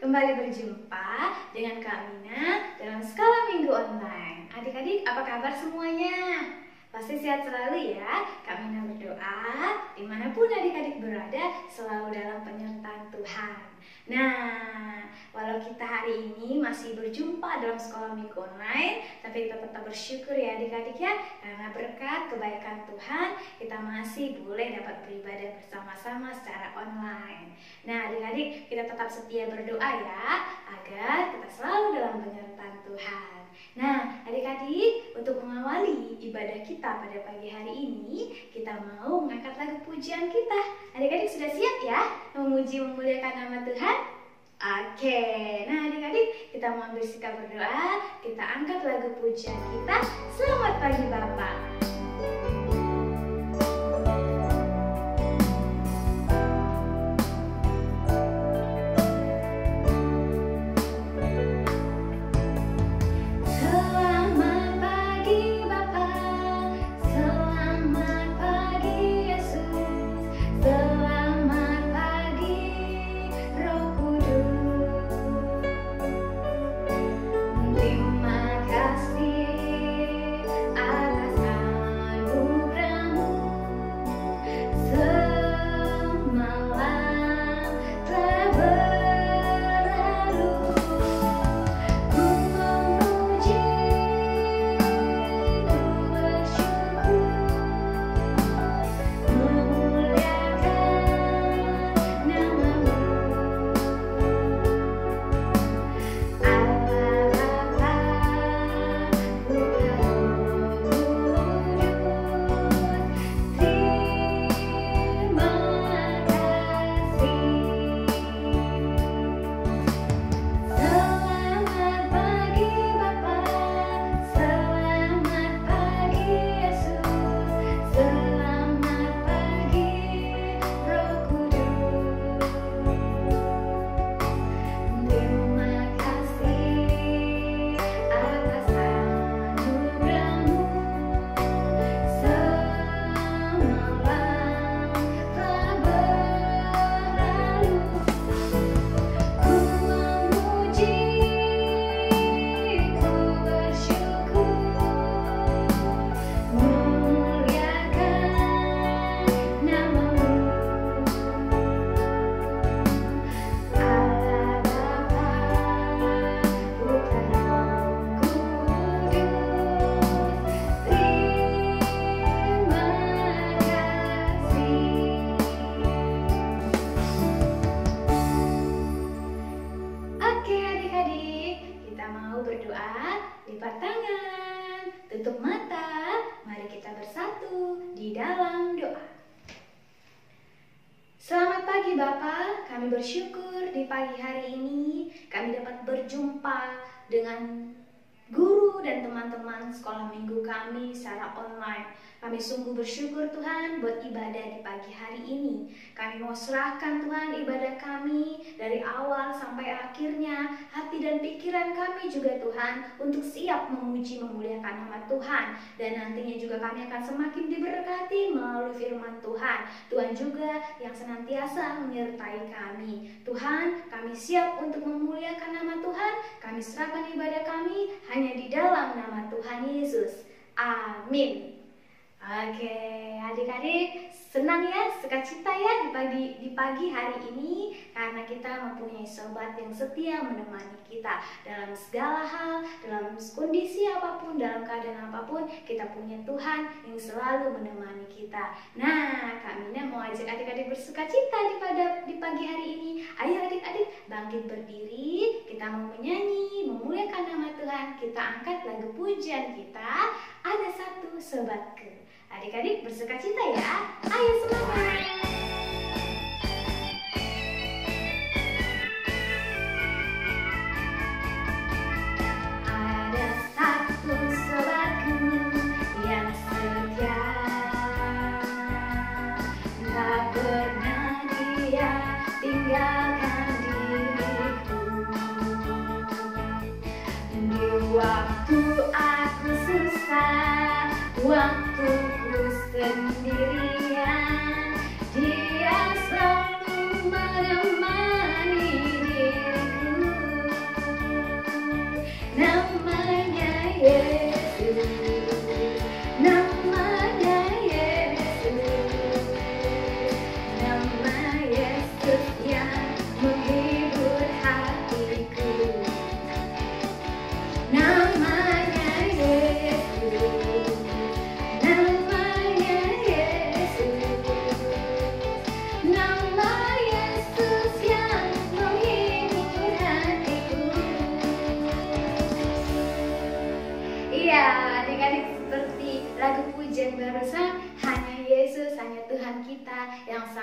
kembali berjumpa dengan Kak Mina dalam Skala Minggu Online. Adik-adik, apa kabar semuanya? Pasti sehat selalu ya. Kak Mina berdoa dimanapun adik-adik berada selalu dalam penyertaan Tuhan. Nah, walau kita hari ini masih berjumpa dalam Sekolah Minggu Online, tapi kita tetap bersyukur ya adik-adik ya, karena berkat kebaikan Tuhan kita masih boleh dapat beribadah bersama-sama secara online. Nah adik-adik, kita tetap setia berdoa ya, agar kita selalu dalam penyertaan Tuhan. Nah adik-adik, untuk mengawali ibadah kita pada pagi hari ini, kita mau mengangkat lagu pujian kita. Adik-adik sudah siap ya memuji memuliakan nama Tuhan? Oke, nah adik-adik, kita mau ambil sikap berdoa, kita angkat lagu pujian kita. Selamat pagi Bapak. Lipat tangan, tutup mata, mari kita bersatu di dalam doa. Selamat pagi Bapak, kami bersyukur di pagi hari ini kami dapat berjumpa dengan guru dan teman-teman sekolah minggu kami secara online. Kami sungguh bersyukur Tuhan buat ibadah di pagi hari ini. Kami mau serahkan Tuhan ibadah kami dari awal sampai akhirnya, hati dan pikiran kami juga Tuhan untuk siap memuji memuliakan nama Tuhan. Dan nantinya juga kami akan semakin diberkati melalui firman Tuhan. Tuhan juga yang senantiasa menyertai kami. Tuhan, kami siap untuk memuliakan nama Tuhan. Kami serahkan ibadah kami hanya di dalam nama Tuhan Yesus. Amin. Oke, adik-adik, senang ya, sukacita ya di pagi hari ini karena kita mempunyai sobat yang setia menemani kita dalam segala hal, dalam kondisi apapun, dalam keadaan apapun, kita punya Tuhan yang selalu menemani kita. Nah, Kak Mina mau ajak adik-adik bersukacita di pagi hari ini. Ayo adik-adik bangkit berdiri, kita mau menyanyi, memuliakan nama Tuhan. Kita angkat lagu pujian kita, Ada Satu Sobatku. Adik-adik bersukacita ya. Ayo semangat. Ada satu sobatku yang setia, tak pernah dia tinggalkan diriku. Di waktu aku susah, waktuku sendirian, dia selalu menemani diriku.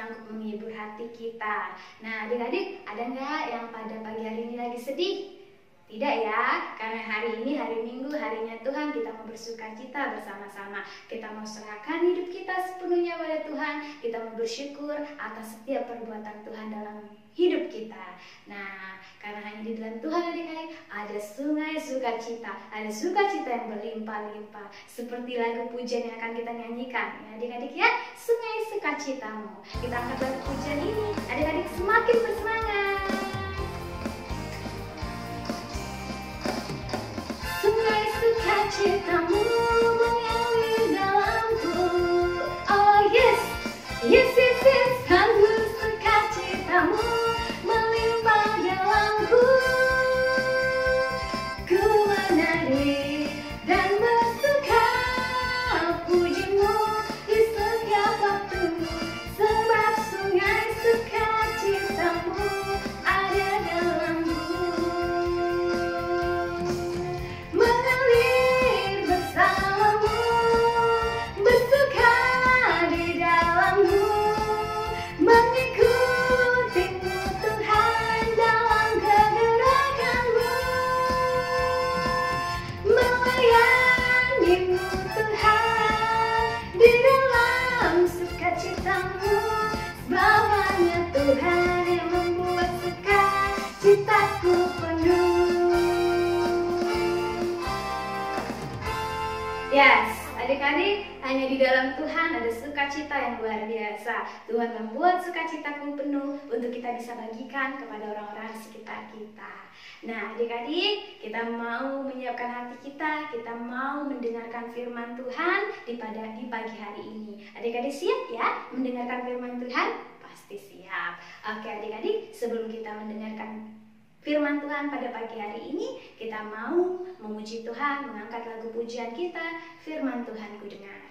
sanggup menghibur hati kita. Nah, adik-adik, ada nggak yang pada pagi hari ini lagi sedih? Tidak ya, karena hari ini hari Minggu, harinya Tuhan, kita mau bersukacita bersama-sama. Kita mau serahkan hidup kita sepenuhnya pada Tuhan. Kita mau bersyukur atas setiap perbuatan Tuhan dalam hidup kita. Nah, karena hanya di dalam Tuhan adik-adik ada sungai sukacita, ada sukacita yang berlimpah-limpah. Seperti lagu pujian yang akan kita nyanyikan ya adik-adik ya, sungai sukacitamu. Kita angkat lagu pujian ini, adik-adik semakin bersemangat. Sungai sukacitamu mengalir dalamku. Oh yes, yes, yes, yes. Tanggul sukacitamu melimpah dalamku. Ku menari dan bersuka pujimu di setiap waktu, sebab sungai sukacitamu ada dalamku. Mengalir bersamamu, bersuka di dalammu, mengikutimu Tuhan dalam kegerakanmu, melayanimu Tuhan di dalam sukacitamu, sebab hanya Tuhan yang membuat sukacitaku penuh. Yes, adik-adik, hanya di dalam Tuhan ada sukacita yang luar biasa. Tuhan membuat sukacitaku penuh untuk kita bisa bagikan kepada orang-orang di sekitar kita. Nah, adik-adik, kita mau menyiapkan hati kita mau mendengarkan firman Tuhan di pagi hari ini. Adik-adik siap ya mendengarkan firman Tuhan? Pasti siap. Oke adik-adik, sebelum kita mendengarkan firman Tuhan pada pagi hari ini, kita mau memuji Tuhan, mengangkat lagu pujian kita, firman Tuhan ku dengar.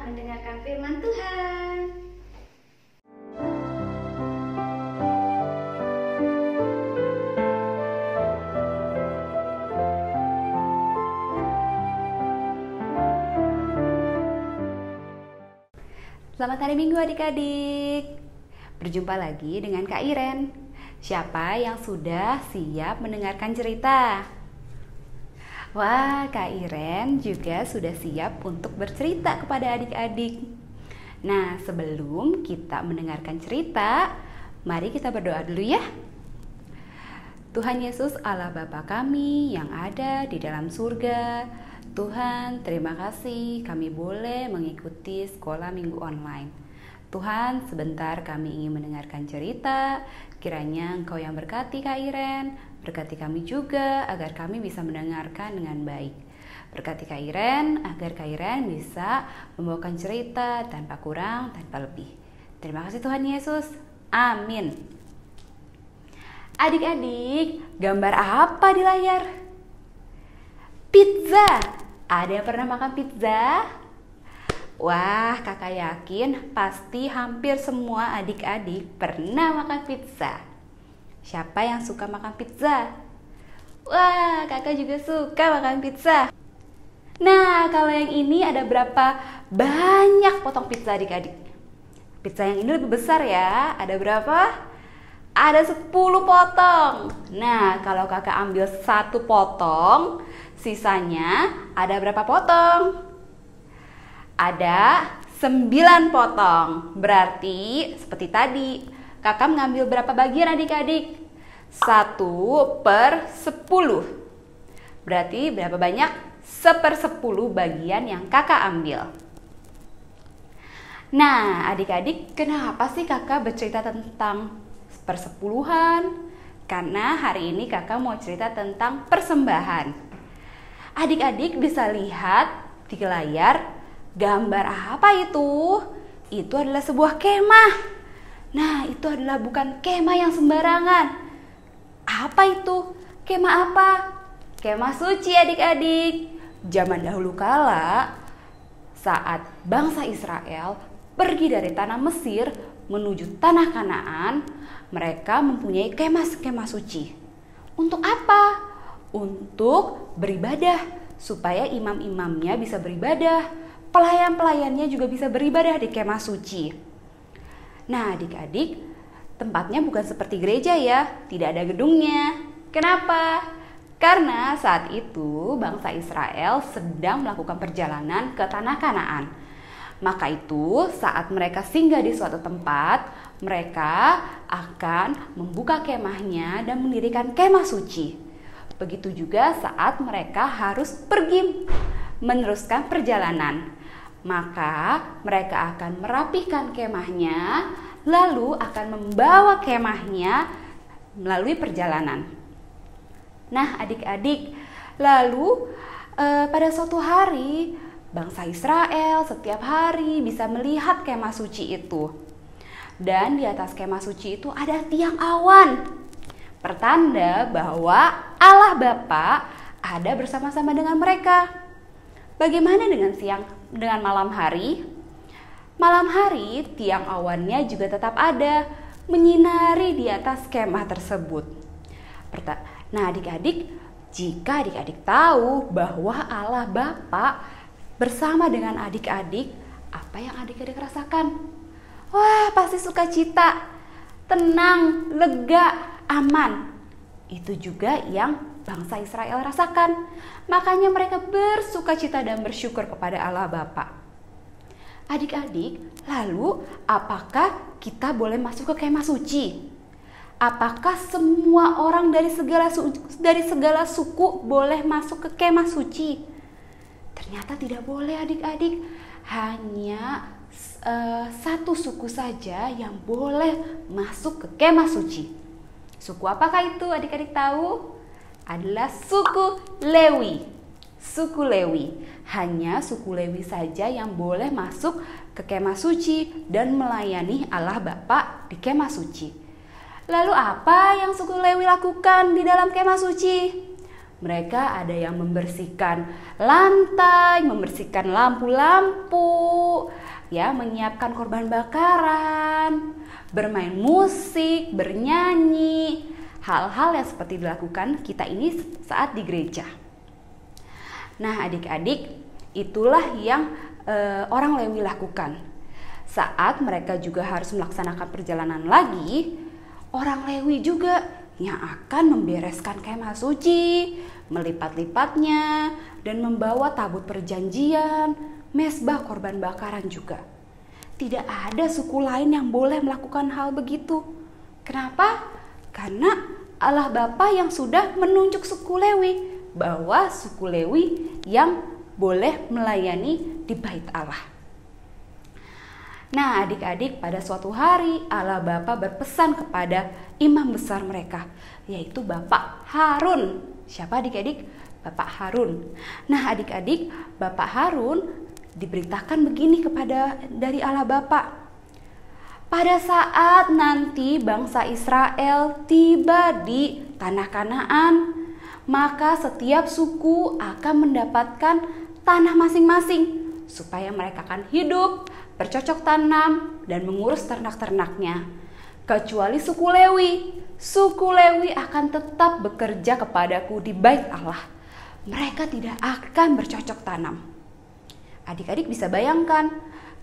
Mendengarkan firman Tuhan. Selamat hari Minggu adik-adik. Berjumpa lagi dengan Kak Iren. Siapa yang sudah siap mendengarkan cerita? Wah, Kak Iren juga sudah siap untuk bercerita kepada adik-adik. Nah, sebelum kita mendengarkan cerita, mari kita berdoa dulu ya. Tuhan Yesus Allah Bapa kami yang ada di dalam surga, Tuhan, terima kasih kami boleh mengikuti sekolah minggu online. Tuhan, sebentar kami ingin mendengarkan cerita, kiranya Engkau yang berkati Kak Iren, berkati kami juga agar kami bisa mendengarkan dengan baik. Berkati Kak Iren agar Kak Iren bisa membawakan cerita tanpa kurang, tanpa lebih. Terima kasih Tuhan Yesus. Amin. Adik-adik, gambar apa di layar? Pizza. Ada yang pernah makan pizza? Wah, kakak yakin pasti hampir semua adik-adik pernah makan pizza. Siapa yang suka makan pizza? Wah, kakak juga suka makan pizza. Nah, kalau yang ini ada berapa banyak potong pizza adik-adik? Pizza yang ini lebih besar ya. Ada berapa? ada 10 potong. Nah, kalau kakak ambil 1 potong, sisanya ada berapa potong? Ada 9 potong. Berarti seperti tadi, kakak mengambil berapa bagian adik-adik? 1/10. Berarti berapa banyak? 1/10 bagian yang kakak ambil. Nah, adik-adik, kenapa sih kakak bercerita tentang persepuluhan? Karena hari ini kakak mau cerita tentang persembahan. Adik-adik bisa lihat di layar gambar apa itu? Itu adalah sebuah kemah. Nah, itu adalah bukan kemah yang sembarangan. Apa itu? Kemah apa? Kemah suci adik-adik. Zaman dahulu kala, saat bangsa Israel pergi dari tanah Mesir menuju tanah Kanaan, mereka mempunyai kemah-kemah suci. Untuk apa? Untuk beribadah, supaya imam-imamnya bisa beribadah, pelayan-pelayannya juga bisa beribadah di kemah suci. Nah, adik-adik, tempatnya bukan seperti gereja ya, tidak ada gedungnya. Kenapa? Karena saat itu bangsa Israel sedang melakukan perjalanan ke tanah Kanaan. Maka itu saat mereka singgah di suatu tempat, mereka akan membuka kemahnya dan mendirikan kemah suci. Begitu juga saat mereka harus pergi meneruskan perjalanan. Maka mereka akan merapikan kemahnya, lalu akan membawa kemahnya melalui perjalanan. Nah, adik-adik, lalu pada suatu hari bangsa Israel setiap hari bisa melihat kemah suci itu. Dan di atas kemah suci itu ada tiang awan, pertanda bahwa Allah Bapa ada bersama-sama dengan mereka. Bagaimana dengan malam hari? Malam hari tiang awannya juga tetap ada, menyinari di atas kemah tersebut. Nah, adik-adik, jika adik-adik tahu bahwa Allah Bapa bersama dengan adik-adik, apa yang adik-adik rasakan? Wah, pasti sukacita, tenang, lega, aman. Itu juga yang bangsa Israel rasakan. Makanya mereka bersukacita dan bersyukur kepada Allah Bapa. Adik-adik, lalu apakah kita boleh masuk ke kemah suci? Apakah semua orang dari segala suku boleh masuk ke kemah suci? Ternyata tidak boleh adik-adik. Hanya satu suku saja yang boleh masuk ke kemah suci. Suku apakah itu adik-adik tahu? Adalah suku Lewi. Suku Lewi. Hanya suku Lewi saja yang boleh masuk ke kemah suci dan melayani Allah Bapa di kemah suci. Lalu apa yang suku Lewi lakukan di dalam kemah suci? Mereka ada yang membersihkan lantai, membersihkan lampu-lampu, ya, menyiapkan korban bakaran, bermain musik, bernyanyi, hal-hal yang seperti dilakukan kita ini saat di gereja. Nah, adik-adik, itulah yang orang Lewi lakukan. Saat mereka juga harus melaksanakan perjalanan lagi, orang Lewi juga yang akan membereskan kemah suci, melipat-lipatnya, dan membawa tabut perjanjian, mezbah korban bakaran juga. Tidak ada suku lain yang boleh melakukan hal begitu. Kenapa? Karena Allah Bapa yang sudah menunjuk suku Lewi, bahwa suku Lewi yang boleh melayani di bait Allah. Nah, adik-adik, pada suatu hari Allah Bapa berpesan kepada imam besar mereka, yaitu Bapak Harun. Siapa adik-adik? Bapak Harun. Nah, adik-adik, Bapak Harun diberitakan begini dari Allah Bapa. Pada saat nanti bangsa Israel tiba di tanah Kanaan, maka setiap suku akan mendapatkan tanah masing-masing supaya mereka akan hidup, bercocok tanam, dan mengurus ternak-ternaknya. Kecuali suku Lewi. Suku Lewi akan tetap bekerja kepadaku di bait Allah. Mereka tidak akan bercocok tanam. Adik-adik bisa bayangkan,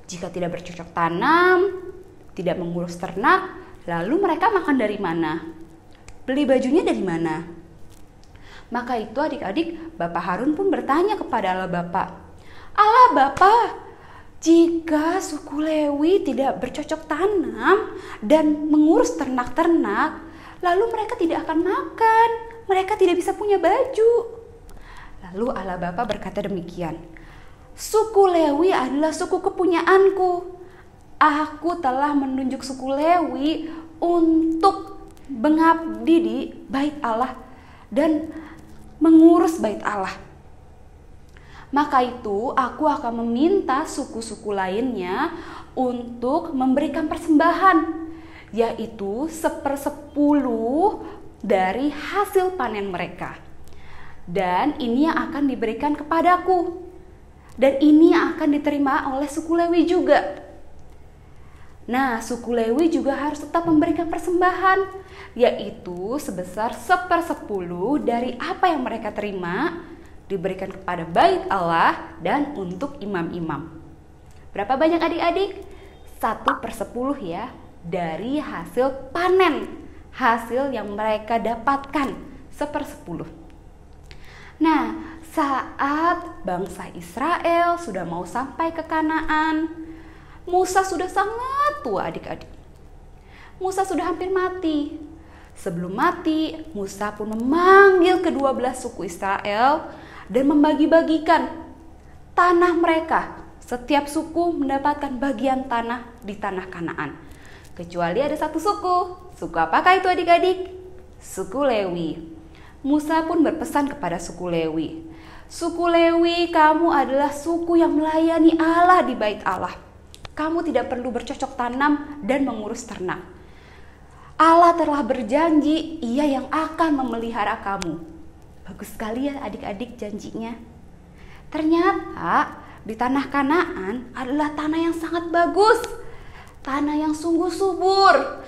jika tidak bercocok tanam, tidak mengurus ternak, Lalu mereka makan dari mana? Beli bajunya dari mana? Maka itu adik-adik, Bapak Harun pun bertanya kepada Allah Bapa. Allah Bapa, jika suku Lewi tidak bercocok tanam dan mengurus ternak-ternak, lalu mereka tidak akan makan, mereka tidak bisa punya baju. Lalu Allah Bapa berkata demikian, suku Lewi adalah suku kepunyaanku. Aku telah menunjuk suku Lewi untuk mengabdi di bait Allah dan mengurus bait Allah. Maka itu aku akan meminta suku-suku lainnya untuk memberikan persembahan, yaitu 1/10 dari hasil panen mereka. Dan ini yang akan diberikan kepadaku. Dan ini yang akan diterima oleh suku Lewi juga. Nah, suku Lewi juga harus tetap memberikan persembahan, yaitu sebesar 1/10 dari apa yang mereka terima, diberikan kepada bait Allah dan untuk imam-imam. Berapa banyak adik-adik? 1/10 ya, dari hasil panen, hasil yang mereka dapatkan, 1/10. Nah, saat bangsa Israel sudah mau sampai ke Kanaan, Musa sudah sangat tua adik-adik. Musa sudah hampir mati. Sebelum mati, Musa pun memanggil ke-12 suku Israel dan membagi-bagikan tanah mereka. Setiap suku mendapatkan bagian tanah di tanah Kanaan. Kecuali ada satu suku. Suku apakah itu adik-adik? Suku Lewi. Musa pun berpesan kepada suku Lewi. Suku Lewi, kamu adalah suku yang melayani Allah di bait Allah. Kamu tidak perlu bercocok tanam dan mengurus ternak. Allah telah berjanji, Ia yang akan memelihara kamu. Bagus sekali ya adik-adik janjinya. Ternyata di tanah Kanaan adalah tanah yang sangat bagus. Tanah yang sungguh subur.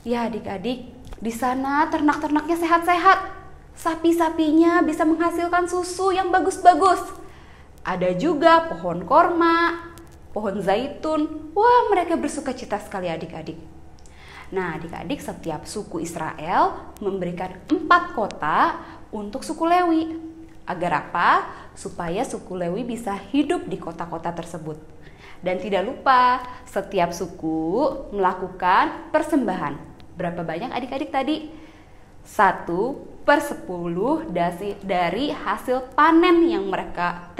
Ya adik-adik, di sana ternak-ternaknya sehat-sehat. Sapi-sapinya bisa menghasilkan susu yang bagus-bagus. Ada juga pohon korma, pohon zaitun. Wah, mereka bersuka cita sekali adik-adik. Nah, adik-adik, setiap suku Israel memberikan 4 kota untuk suku Lewi. Agar apa? Supaya suku Lewi bisa hidup di kota-kota tersebut. Dan tidak lupa, setiap suku melakukan persembahan. Berapa banyak adik-adik tadi? 1/10 dari hasil panen yang mereka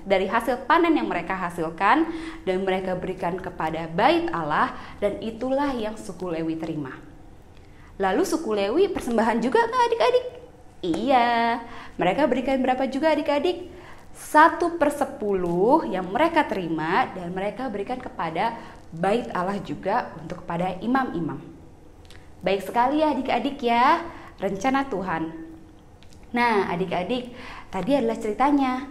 dari hasil panen yang mereka hasilkan dan mereka berikan kepada bait Allah, dan itulah yang suku Lewi terima. Lalu suku Lewi persembahan juga ke adik-adik? Iya, mereka berikan berapa juga adik-adik? 1/10 yang mereka terima dan mereka berikan kepada bait Allah juga untuk kepada imam-imam. Baik sekali ya adik-adik ya, rencana Tuhan. Nah adik-adik, tadi adalah ceritanya.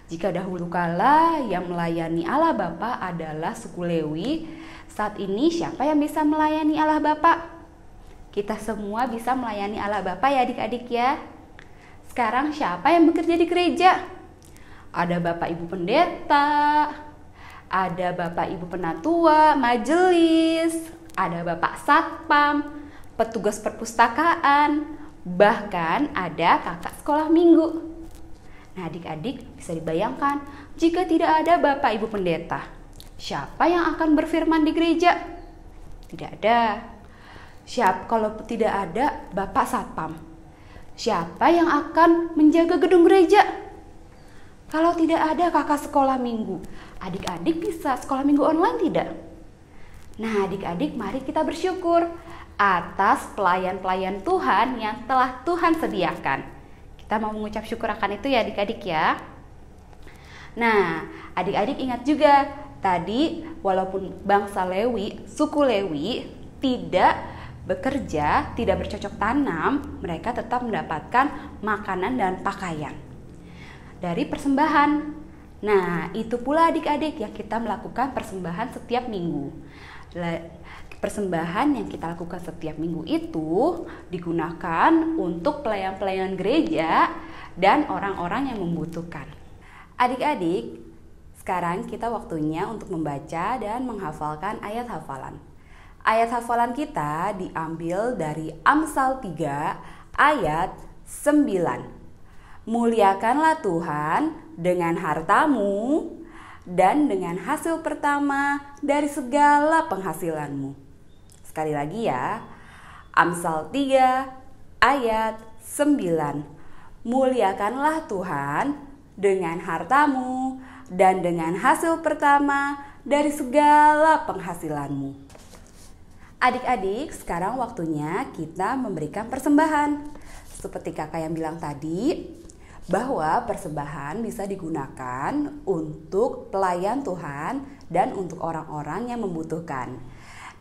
Jika dahulu kala yang melayani Allah Bapa adalah suku Lewi, saat ini siapa yang bisa melayani Allah Bapa? Kita semua bisa melayani Allah Bapa ya adik-adik ya. Sekarang siapa yang bekerja di gereja? Ada Bapak Ibu Pendeta, ada Bapak Ibu Penatua, majelis, ada Bapak Satpam, petugas perpustakaan, bahkan ada kakak sekolah minggu. Nah adik-adik, bisa dibayangkan jika tidak ada Bapak Ibu Pendeta, siapa yang akan berfirman di gereja? Tidak ada. Kalau tidak ada Bapak Satpam, siapa yang akan menjaga gedung gereja? Kalau tidak ada kakak sekolah minggu, adik-adik bisa sekolah minggu online tidak? Nah adik-adik, mari kita bersyukur atas pelayan-pelayan Tuhan yang telah Tuhan sediakan. Kita mau mengucap syukur akan itu ya adik-adik ya. Nah adik-adik ingat juga tadi, walaupun bangsa Lewi, suku Lewi tidak bekerja, tidak bercocok tanam, mereka tetap mendapatkan makanan dan pakaian dari persembahan. Nah itu pula adik-adik yang kita melakukan persembahan setiap minggu. Persembahan yang kita lakukan setiap minggu itu digunakan untuk pelayan-pelayan gereja dan orang-orang yang membutuhkan. Adik-adik, sekarang kita waktunya untuk membaca dan menghafalkan ayat hafalan. Ayat hafalan kita diambil dari Amsal 3 ayat 9. Muliakanlah Tuhan dengan hartamu dan dengan hasil pertama dari segala penghasilanmu. Sekali lagi ya, Amsal 3 ayat 9. Muliakanlah Tuhan dengan hartamu dan dengan hasil pertama dari segala penghasilanmu. Adik-adik, sekarang waktunya kita memberikan persembahan. Seperti kakak yang bilang tadi, bahwa persembahan bisa digunakan untuk pelayan Tuhan dan untuk orang-orang yang membutuhkan.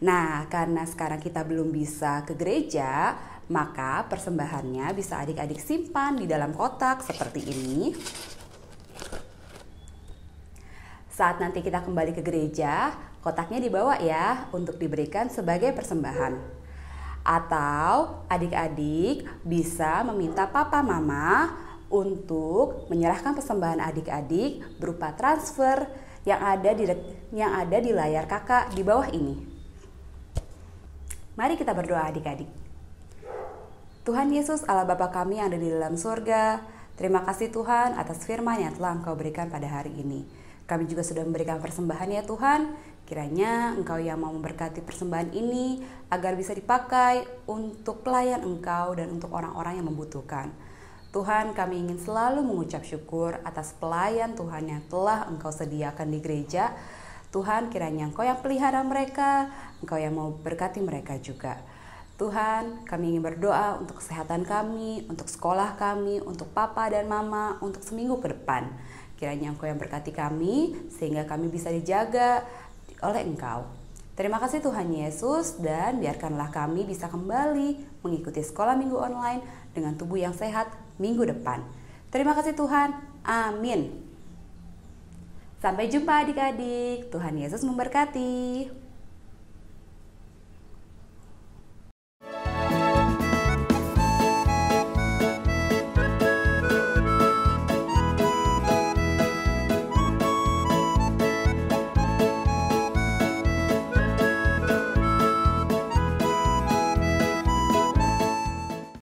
Nah, karena sekarang kita belum bisa ke gereja, maka persembahannya bisa adik-adik simpan di dalam kotak seperti ini. Saat nanti kita kembali ke gereja, kotaknya dibawa ya untuk diberikan sebagai persembahan. Atau adik-adik bisa meminta papa mama untuk menyerahkan persembahan adik-adik berupa transfer yang ada di layar kakak di bawah ini. Mari kita berdoa adik-adik. Tuhan Yesus Allah Bapa kami yang ada di dalam surga, terima kasih Tuhan atas firman yang telah Engkau berikan pada hari ini. Kami juga sudah memberikan persembahan ya Tuhan. Kiranya Engkau yang mau memberkati persembahan ini agar bisa dipakai untuk pelayan Engkau dan untuk orang-orang yang membutuhkan. Tuhan, kami ingin selalu mengucap syukur atas pelayan Tuhan yang telah Engkau sediakan di gereja. Tuhan, kiranya Engkau yang pelihara mereka, Engkau yang mau berkati mereka juga. Tuhan, kami ingin berdoa untuk kesehatan kami, untuk sekolah kami, untuk papa dan mama, untuk seminggu ke depan. Kiranya Engkau yang berkati kami, sehingga kami bisa dijaga oleh Engkau. Terima kasih Tuhan Yesus, dan biarkanlah kami bisa kembali mengikuti sekolah minggu online dengan tubuh yang sehat minggu depan. Terima kasih Tuhan. Amin. Sampai jumpa adik-adik. Tuhan Yesus memberkati.